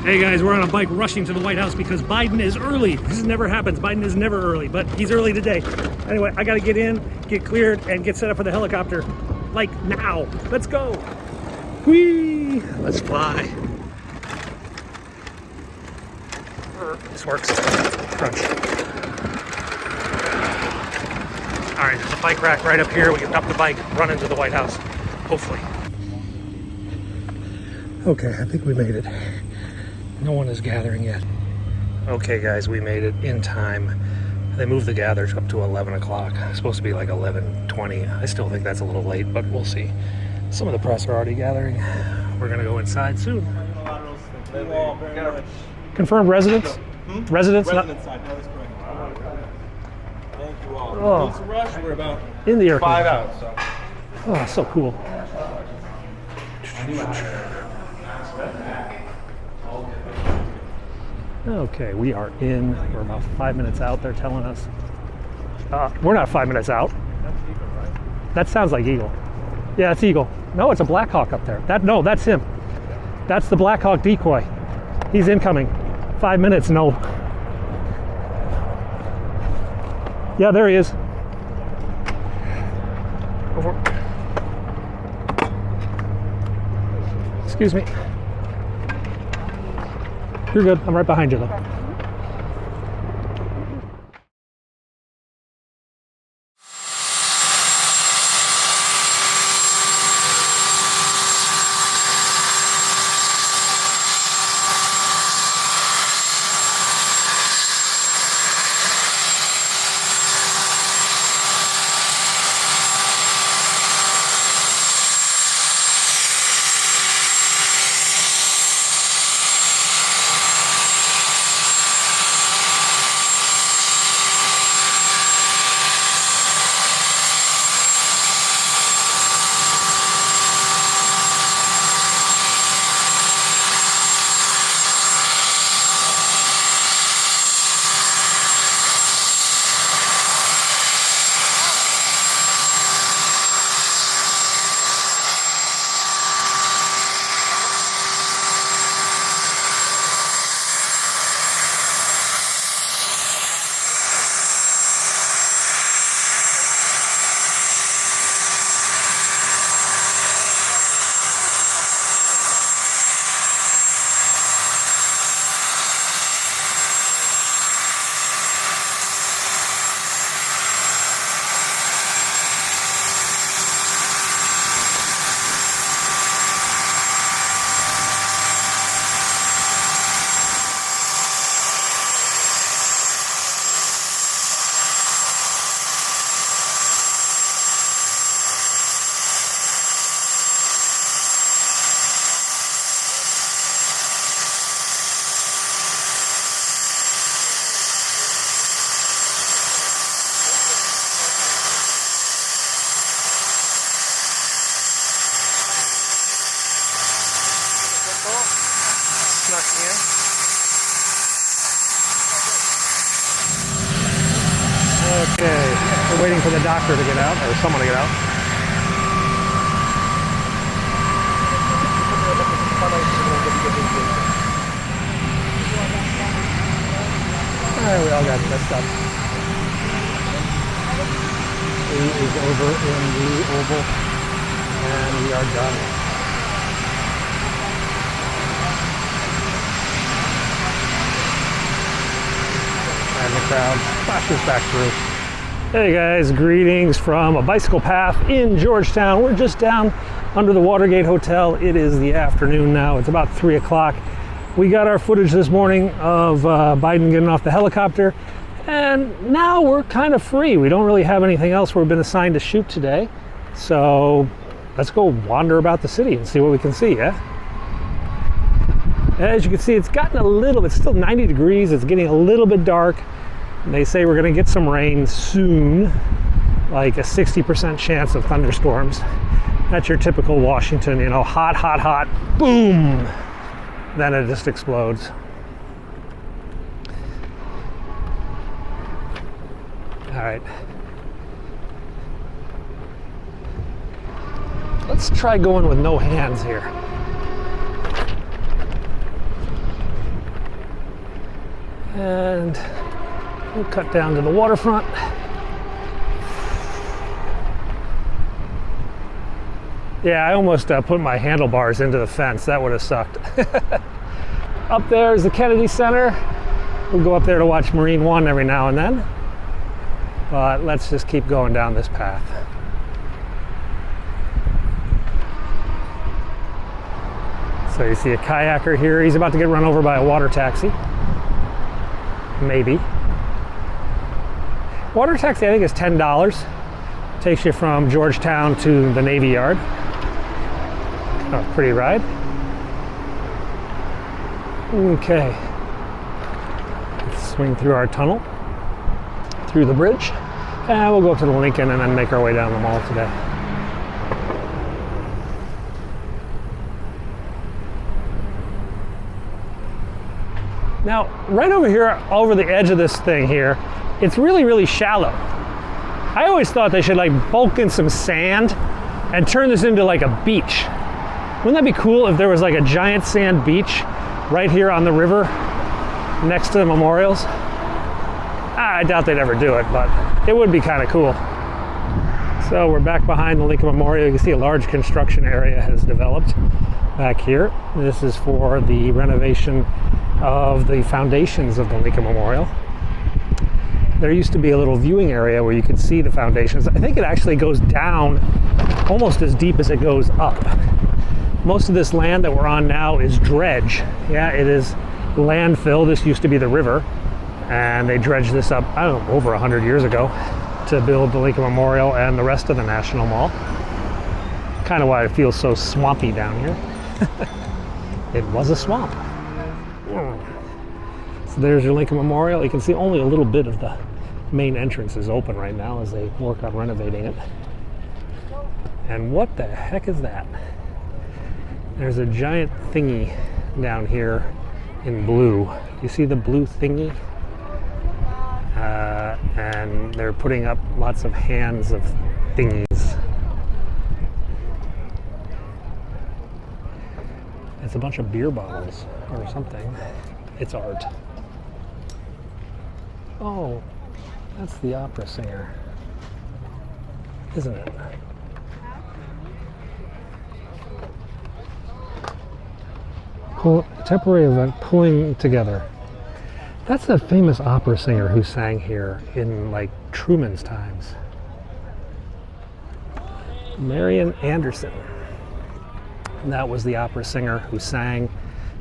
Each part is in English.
Hey guys, we're on a bike rushing to the White House because Biden is early. This never happens. Biden is never early, but he's early today. Anyway, I gotta get in, get cleared, and get set up for the helicopter. Like now. Let's go. Whee! Let's fly. This works. Crunch. All right, there's a bike rack right up here. We can dump the bike, run into the White House, hopefully. Okay, I think we made it. No one is gathering yet. Okay guys, we made it in time. They moved the gatherers up to 11 o'clock. It's supposed to be like 11:20. I still think that's a little late, but we'll see. Some of the press are already gathering. We're gonna go inside soon. Confirmed residents? Residents? Residents side, that is correct. Thank you all. Oh. It's a rush, we're about In the air. 5 out, so. Oh, so cool. Okay, we are in. We're about 5 minutes out, they're telling us. We're not 5 minutes out. That's Eagle, right? That sounds like Eagle. Yeah, it's Eagle. No, it's a Black Hawk up there. No, that's him. That's the Black Hawk decoy. He's incoming. 5 minutes, no. Yeah, there he is. Over. Excuse me. You're good. I'm right behind you, though. Okay, we're waiting for the doctor to get out, or someone to get out. Alright, we all got messed up. He is over in the oval, and we are done. And the crowd splashes back through. Hey guys, greetings from a bicycle path in Georgetown. We're just down under the Watergate Hotel. It is the afternoon now. It's about 3 o'clock. We got our footage this morning of Biden getting off the helicopter, and now we're kind of free. We don't really have anything else we've been assigned to shoot today. So let's go wander about the city and see what we can see, yeah? As you can see, it's gotten a little, it's still 90 degrees. It's getting a little bit dark. They say we're gonna get some rain soon, like a 60% chance of thunderstorms. That's your typical Washington, you know, hot, hot, hot, boom. Then it just explodes. All right. Let's try going with no hands here. And we'll cut down to the waterfront. Yeah, I almost put my handlebars into the fence. That would have sucked. Up there is the Kennedy Center. We'll go up there to watch Marine One every now and then. But let's just keep going down this path. So you see a kayaker here. He's about to get run over by a water taxi. Maybe. Water taxi, I think, is $10. Takes you from Georgetown to the Navy Yard. Oh, pretty ride. Okay. Let's swing through our tunnel, through the bridge, and we'll go up to the Lincoln and then make our way down the mall today. Now, right over here, over the edge of this thing here, it's really, really shallow. I always thought they should like bulk in some sand and turn this into like a beach. Wouldn't that be cool if there was like a giant sand beach right here on the river next to the memorials? I doubt they'd ever do it, but it would be kind of cool. So we're back behind the Lincoln Memorial. You can see a large construction area has developed back here. This is for the renovation of the foundations of the Lincoln Memorial. There used to be a little viewing area where you could see the foundations. I think it actually goes down almost as deep as it goes up. Most of this land that we're on now is dredge. Yeah, it is landfill. This used to be the river, and they dredged this up, I don't know, over 100 years ago to build the Lincoln Memorial and the rest of the National Mall. Kind of why it feels so swampy down here. It was a swamp. So there's your Lincoln Memorial. You can see only a little bit of the main entrance is open right now as they work on renovating it. And what the heck is that? There's a giant thingy down here in blue. You see the blue thingy? And they're putting up lots of hands of thingies. It's a bunch of beer bottles or something. It's art. Oh, that's the opera singer, isn't it? Temporary event, pulling together. That's a famous opera singer who sang here in like Truman's times. Marian Anderson. And that was the opera singer who sang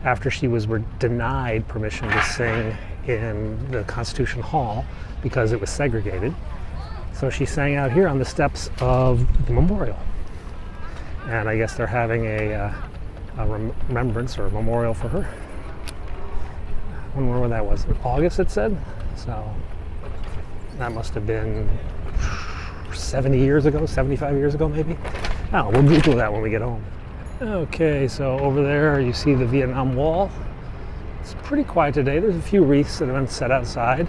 after she was denied permission to sing in the Constitution Hall because it was segregated. So she sang out here on the steps of the memorial. And I guess they're having a remembrance or a memorial for her. I wonder when that was. In August, it said. So that must have been 70 years ago, 75 years ago maybe. I don't know, we'll Google that when we get home. Okay, so over there you see the Vietnam Wall. It's pretty quiet today. There's a few wreaths that have been set outside.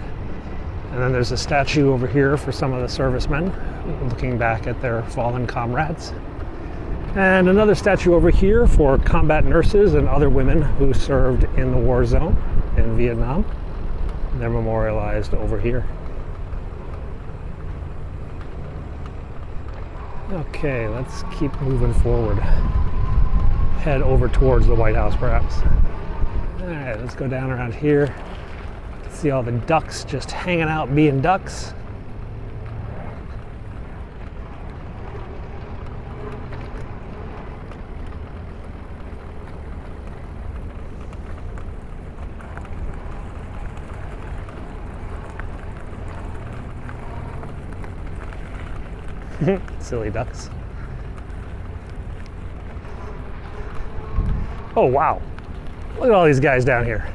And then there's a statue over here for some of the servicemen looking back at their fallen comrades. And another statue over here for combat nurses and other women who served in the war zone in Vietnam. They're memorialized over here. Okay, let's keep moving forward. Head over towards the White House, perhaps. All right, let's go down around here. See all the ducks just hanging out being ducks. Silly ducks. Oh wow, look at all these guys down here.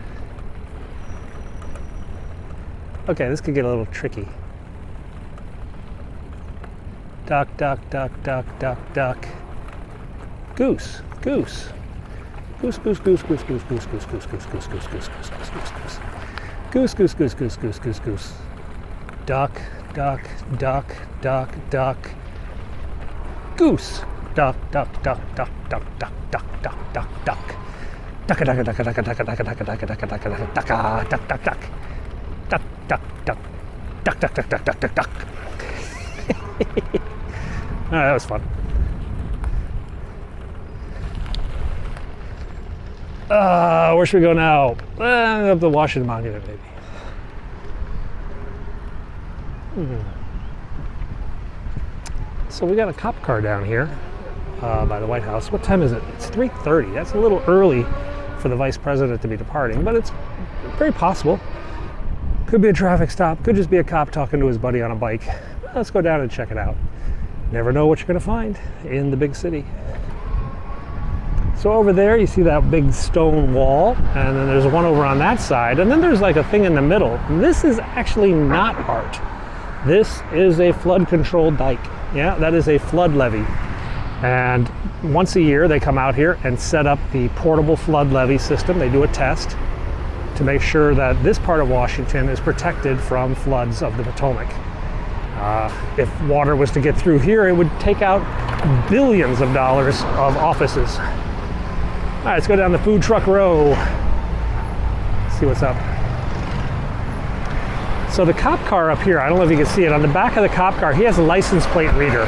Okay, this could get a little tricky. Duck, duck, duck, duck, duck, duck. Goose, goose. Goose, goose, goose, goose, goose, goose, goose, goose, goose, goose, goose, goose, goose, goose, goose, goose. Goose, goose, goose, goose, goose, goose, goose. Duck, duck, duck, duck, duck. Goose. Duck, duck, duck, duck, duck, duck, duck, duck, duck, duck. Duck, duck, duck, duck, duck, duck, duck, duck, duck, duck, duck, duck, duck, duck. duck, duck, duck, duck, duck, duck, duck, duck, duck, duck. That was fun. Where should we go now? Up the Washington Monument, maybe. So we got a cop car down here by the White House. What time is it? It's 3:30. That's a little early for the vice president to be departing, but it's very possible. Could be a traffic stop. Could just be a cop talking to his buddy on a bike. Let's go down and check it out. Never know what you're going to find in the big city. So over there you see that big stone wall, and then there's one over on that side, and then there's like a thing in the middle. This is actually not art. This is a flood control dike. Yeah, that is a flood levee. And once a year they come out here and set up the portable flood levee system. They do a test to make sure that this part of Washington is protected from floods of the Potomac. If water was to get through here, it would take out billions of dollars of offices. All right, let's go down the food truck row. See what's up. So the cop car up here, I don't know if you can see it, on the back of the cop car, he has a license plate reader.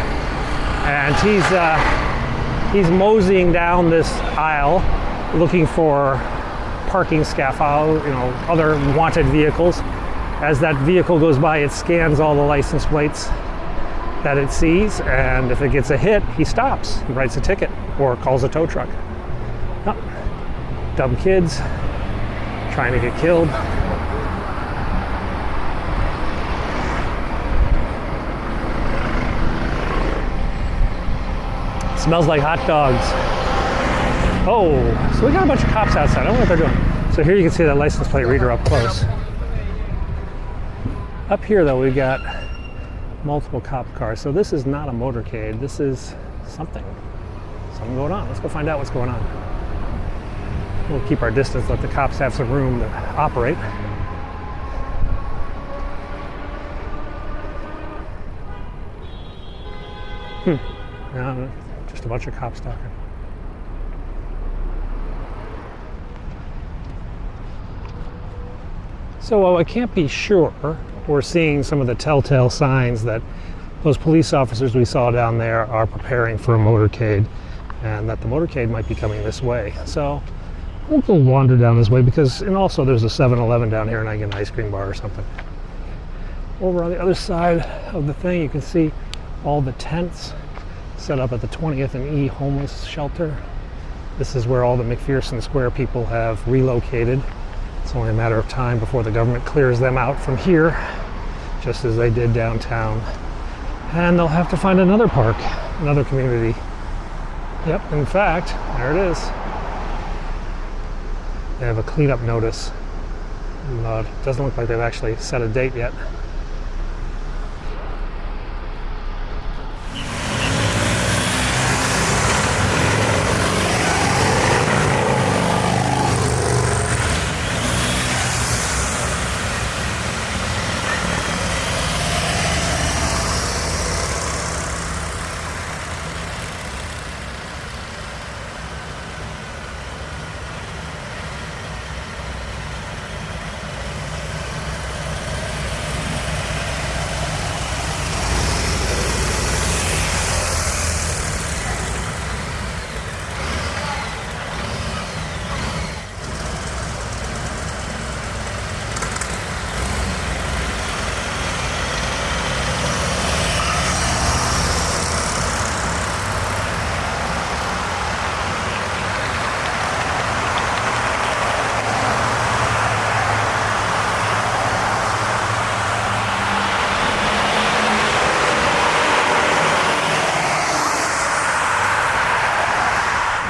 And he's moseying down this aisle looking for parking scaffold, other wanted vehicles. As that vehicle goes by, it scans all the license plates that it sees, and if it gets a hit, he stops. He writes a ticket or calls a tow truck. Oh, dumb kids trying to get killed. Smells like hot dogs. Oh, so we got a bunch of cops outside. I don't know what they're doing. So here you can see that license plate reader up close. Up here though, we've got multiple cop cars. So this is not a motorcade. This is something going on. Let's go find out what's going on. We'll keep our distance, let the cops have some room to operate. No, just a bunch of cops talking. So while I can't be sure, we're seeing some of the telltale signs that those police officers we saw down there are preparing for a motorcade, and that the motorcade might be coming this way. So we'll go wander down this way, and also there's a 7-Eleven down here, and I get an ice cream bar or something. Over on the other side of the thing, you can see all the tents set up at the 20th and E homeless shelter. This is where all the McPherson Square people have relocated. It's only a matter of time before the government clears them out from here, just as they did downtown. And they'll have to find another park, another community. Yep, in fact, there it is. They have a cleanup notice. It doesn't look like they've actually set a date yet.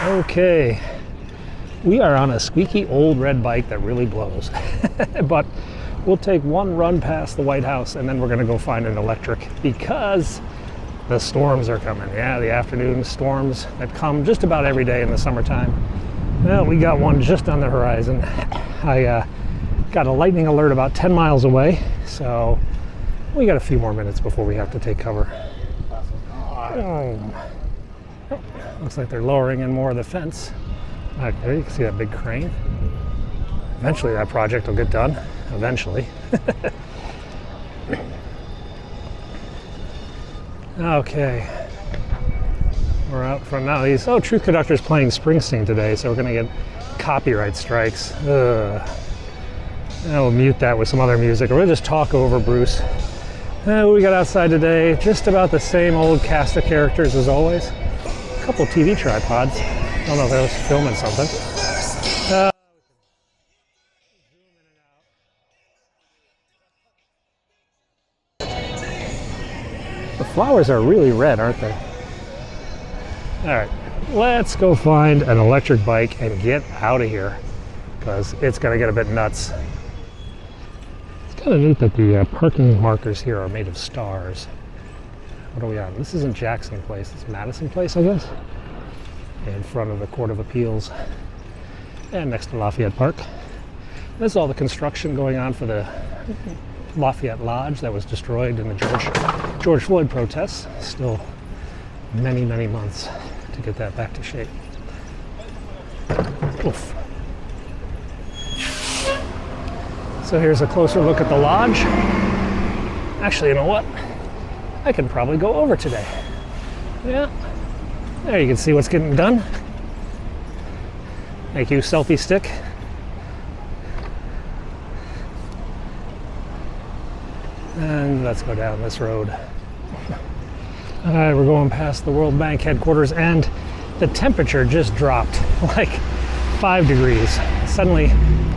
Okay, we are on a squeaky old red bike that really blows, but we'll take one run past the White House and then we're gonna go find an electric because the storms are coming. Yeah, the afternoon storms that come just about every day in the summertime. Well, we got one just on the horizon. I got a lightning alert about 10 miles away, so we got a few more minutes before we have to take cover. Looks like they're lowering in more of the fence. Back there, you can see that big crane. Eventually that project will get done. Eventually. Okay. We're out front now. Truth Conductor's playing Springsteen today, so we're gonna get copyright strikes. We'll mute that with some other music, or we'll just talk over Bruce. We got outside today, just about the same old cast of characters as always. A couple TV tripods. I don't know if I was filming something. The flowers are really red, aren't they? All right, let's go find an electric bike and get out of here, because it's gonna get a bit nuts. It's kind of neat that the parking markers here are made of stars. What are we on? This isn't Jackson Place, it's Madison Place, I guess. In front of the Court of Appeals and next to Lafayette Park. This is all the construction going on for the Lafayette Lodge that was destroyed in the George Floyd protests. Still many, many months to get that back to shape. Oof. So here's a closer look at the lodge. Actually, you know what? I can probably go over today. Yeah. There you can see what's getting done. Thank you, selfie stick. And let's go down this road. All right, we're going past the World Bank headquarters, and the temperature just dropped like 5 degrees. Suddenly,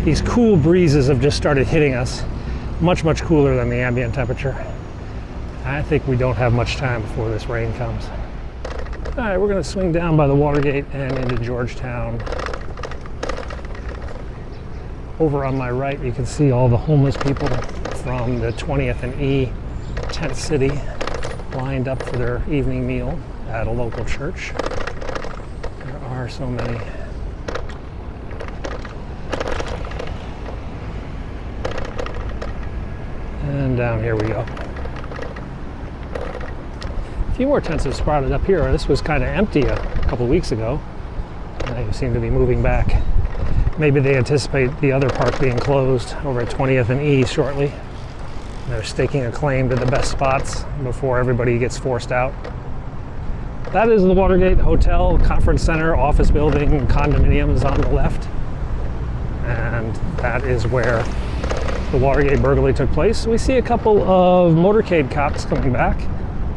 these cool breezes have just started hitting us, much, much cooler than the ambient temperature. I think we don't have much time before this rain comes. All right, we're gonna swing down by the Watergate and into Georgetown. Over on my right, you can see all the homeless people from the 20th and E tent city lined up for their evening meal at a local church. There are so many. And down here we go. A few more tents have sprouted up here. This was kind of empty a couple weeks ago. They seem to be moving back. Maybe they anticipate the other park being closed over at 20th and E shortly. They're staking a claim to the best spots before everybody gets forced out. That is the Watergate Hotel, Conference Center, office building, condominiums on the left. And that is where the Watergate burglary took place. We see a couple of motorcade cops coming back.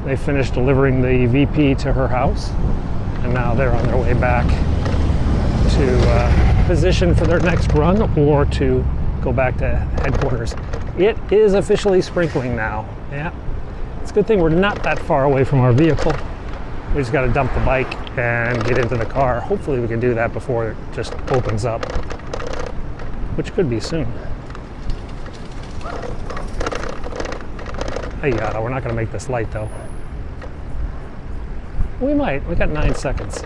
They finished delivering the VP to her house, and now they're on their way back to position for their next run or to go back to headquarters. It is officially sprinkling now. Yeah, it's a good thing we're not that far away from our vehicle. We just got to dump the bike and get into the car. Hopefully we can do that before it just opens up, which could be soon. Hey, we're not going to make this light though. We might. We got 9 seconds.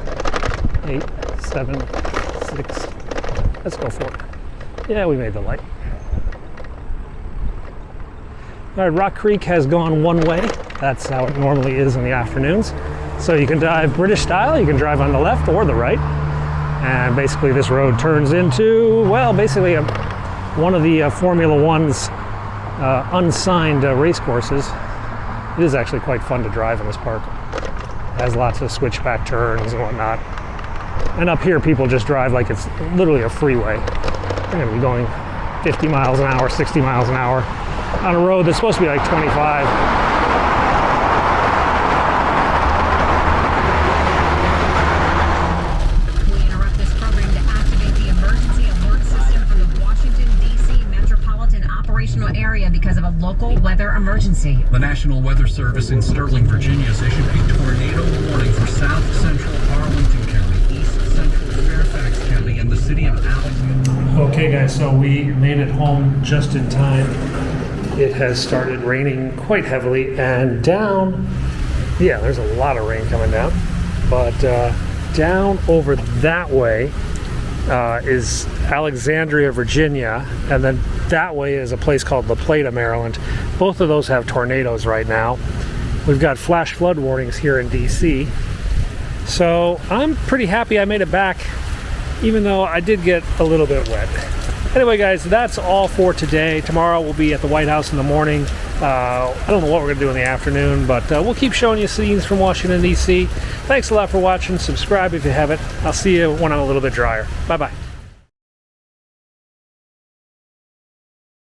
8, 7, 6. Let's go for it. Yeah, we made the light. All right, Rock Creek has gone one way. That's how it normally is in the afternoons. So you can drive British style. You can drive on the left or the right. And basically this road turns into, well, basically one of the Formula One's unsigned race courses. It is actually quite fun to drive in this park. It has lots of switchback turns and whatnot. And up here, people just drive like it's literally a freeway. They're gonna be going 50 miles an hour, 60 miles an hour on a road that's supposed to be like 25. We interrupt this program to activate the emergency alert system for the Washington, D.C. metropolitan operational area because of a local weather emergency. The National Weather Service in Sterling, Virginia has issued a tornado warning for south central Arlington County, east central Fairfax County, and the city of Alexandria. Okay guys, so we made it home just in time. It has started raining quite heavily, and down, yeah, there's a lot of rain coming down, but down over that way is Alexandria, Virginia, and then that way is a place called La Plata, Maryland. Both of those have tornadoes right now. We've got flash flood warnings here in DC. So I'm pretty happy I made it back, even though I did get a little bit wet. Anyway, guys, that's all for today. Tomorrow we'll be at the White House in the morning. I don't know what we're going to do in the afternoon, but we'll keep showing you scenes from Washington, D.C. Thanks a lot for watching. Subscribe if you haven't. I'll see you when I'm a little bit drier. Bye-bye.